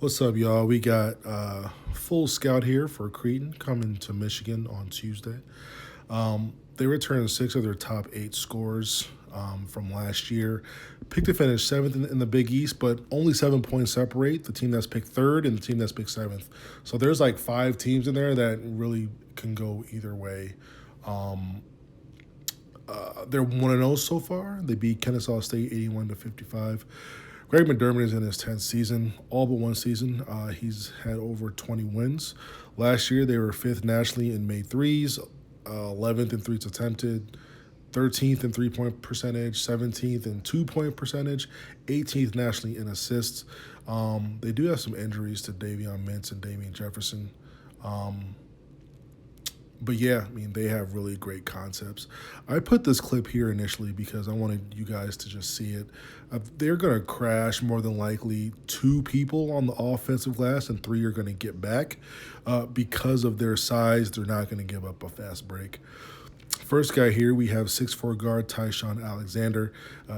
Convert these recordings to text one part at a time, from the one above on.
What's up, y'all? We got full scout here for Creighton coming to Michigan on Tuesday. They returned six of their top eight scores from last year. Picked to finish seventh in the Big East, but only 7 points separate the team that's picked third and the team that's picked seventh. So there's like five teams in there that really can go either way. They're 1-0 so far. They beat Kennesaw State 81-55. Greg McDermott is in his 10th season, all but one season. He's had over 20 wins. Last year, they were fifth nationally in made threes, 11th in threes attempted, 13th in 3 point percentage, 17th in 2 point percentage, 18th nationally in assists. They do have some injuries to Davion Mintz and Damian Jefferson. But yeah, I mean, they have really great concepts. I put this clip here initially because I wanted you guys to just see it. They're going to crash more than likely two people on the offensive glass, and three are going to get back. Because of their size, they're not going to give up a fast break. First guy here, we have 6'4" guard Taishan Alexander.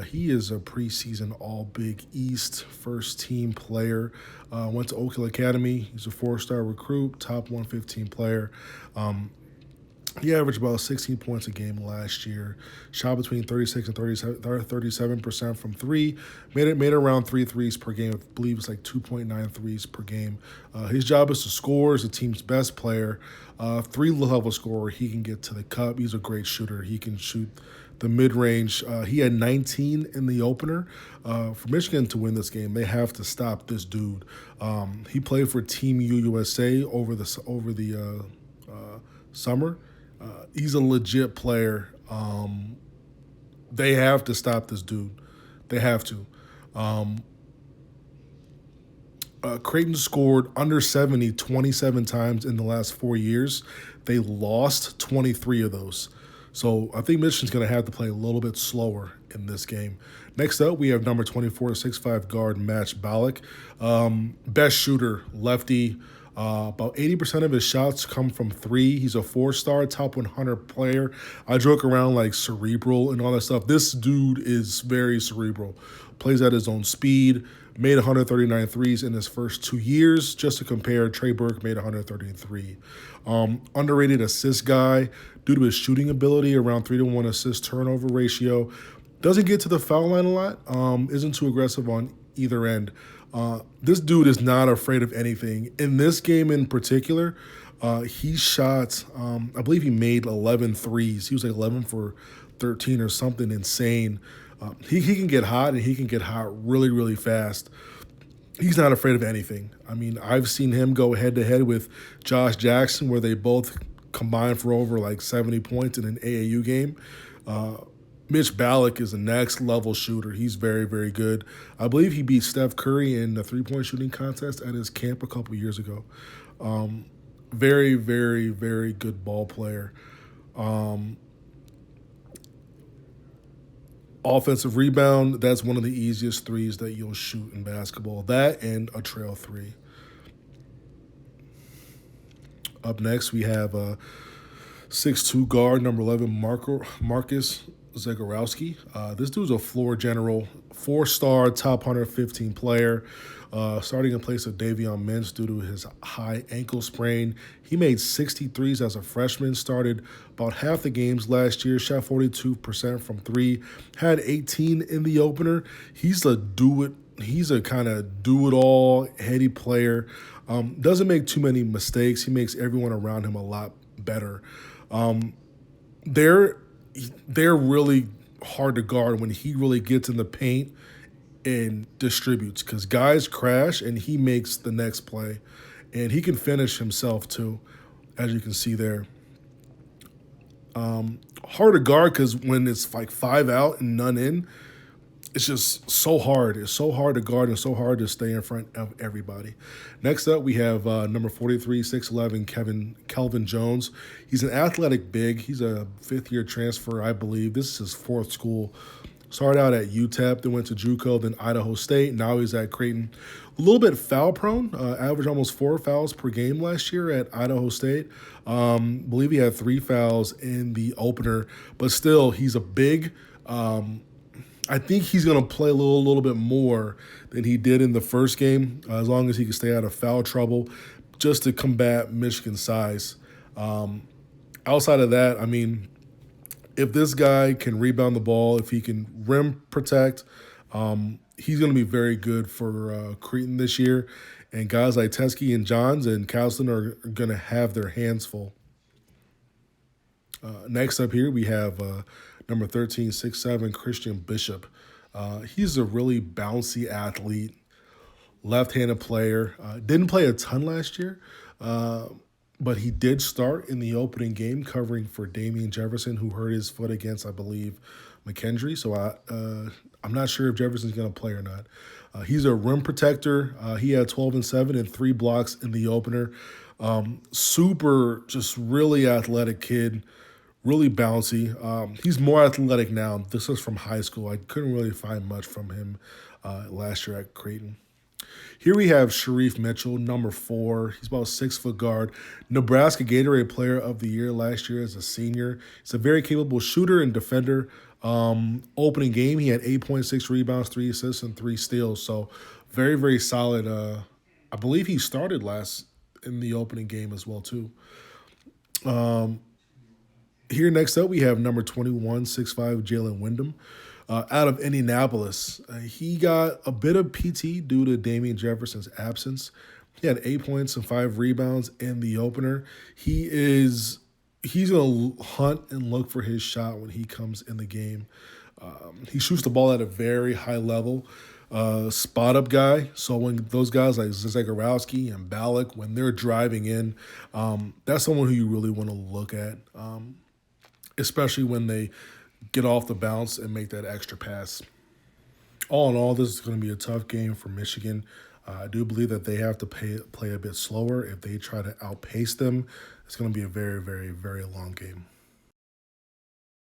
He is a preseason All-Big East first-team player. Went to Oak Hill Academy. He's a four-star recruit, top 115 player. He averaged about 16 points a game last year. Shot between 36 and 37% from three. Made around three threes per game. I believe it's like 2.9 threes per game. His job is to score as the team's best player. Three-level scorer. He can get to the cup. He's a great shooter. He can shoot the mid-range. He had 19 in the opener. For Michigan to win this game, they have to stop this dude. He played for Team USA over the summer. He's a legit player. They have to stop this dude. They have to. Creighton scored under 70 27 times in the last 4 years. They lost 23 of those. So I think Michigan's going to have to play a little bit slower in this game. Next up, we have number 24, 6'5" guard Mitch Ballack. Best shooter, lefty. About 80% of his shots come from three. He's a four-star, top 100 player. I joke around like cerebral and all that stuff. This dude is very cerebral. Plays at his own speed. Made 139 threes in his first 2 years. Just to compare, Trey Burke made 133. Underrated assist guy due to his shooting ability, around 3-to-1 assist turnover ratio. Doesn't get to the foul line a lot. Isn't too aggressive on either end. This dude is not afraid of anything. In this game in particular, he shot, I believe he made 11 threes. He was like 11 for 13 or something insane. He can get hot, and he can get hot really, really fast. He's not afraid of anything. I mean, I've seen him go head-to-head with Josh Jackson, where they both combined for over like 70 points in an AAU game. Mitch Ballack is a next level shooter. He's very, very good. I believe he beat Steph Curry in the 3-point shooting contest at his camp a couple years ago. Very, very, very good ball player. Offensive rebound, that's one of the easiest threes that you'll shoot in basketball. That and a trail three. Up next, we have 6'2" guard, number 11, Marcus Zechariah. This dude's a floor general, four-star, top 115 player, starting in place of Davion Mintz due to his high ankle sprain. He made 63s as a freshman, started about half the games last year, shot 42% from three, had 18 in the opener. He's a kind of do-it-all, heady player. Doesn't make too many mistakes. He makes everyone around him a lot better. They're really hard to guard when he really gets in the paint and distributes, because guys crash and he makes the next play. And he can finish himself too, as you can see there. Hard to guard because when it's like five out and none in, it's just so hard. It's so hard to guard and so hard to stay in front of everybody. Next up, we have number 43, 6'11", Kelvin Jones. He's an athletic big. He's a fifth-year transfer, I believe. This is his fourth school. Started out at UTEP, then went to JUCO, then Idaho State. Now he's at Creighton. A little bit foul-prone. Averaged almost 4 fouls per game last year at Idaho State. Believe he had 3 fouls in the opener. But still, he's a big... I think he's going to play a little bit more than he did in the first game, as long as he can stay out of foul trouble, just to combat Michigan's size. Outside of that, I mean, if this guy can rebound the ball, if he can rim protect, he's going to be very good for Creighton this year. And guys like Teskey and Johns and Cowston are going to have their hands full. Next up here, we have number 13, 6'7", Christian Bishop. He's a really bouncy athlete, left-handed player. Didn't play a ton last year, but he did start in the opening game covering for Damian Jefferson, who hurt his foot against, I believe, McKendry. So I'm not sure if Jefferson's going to play or not. He's a rim protector. He had 12 and 7 and 3 blocks in the opener. Super, just really athletic kid, really bouncy. He's more athletic now. This is from high school. I couldn't really find much from him last year at Creighton. Here we have Sharif Mitchell, number 4. He's about a 6-foot guard. Nebraska Gatorade Player of the Year last year as a senior. He's a very capable shooter and defender. Opening game, he had 8.6 rebounds, 3 assists, and 3 steals. So very, very solid. I believe he started last in the opening game as well, too. Here next up, we have number 21, 6'5", Jalen Wyndham. Out of Indianapolis. He got a bit of PT due to Damian Jefferson's absence. He had 8 points and 5 rebounds in the opener. He's going to hunt and look for his shot when he comes in the game. He shoots the ball at a very high level. Spot-up guy. So when those guys like Zechariah and Ballack, when they're driving in, that's someone who you really want to look at, especially when they get off the bounce and make that extra pass. All in all, this is going to be a tough game for Michigan. I do believe that they have to play a bit slower. If they try to outpace them, it's going to be a very, very, very long game.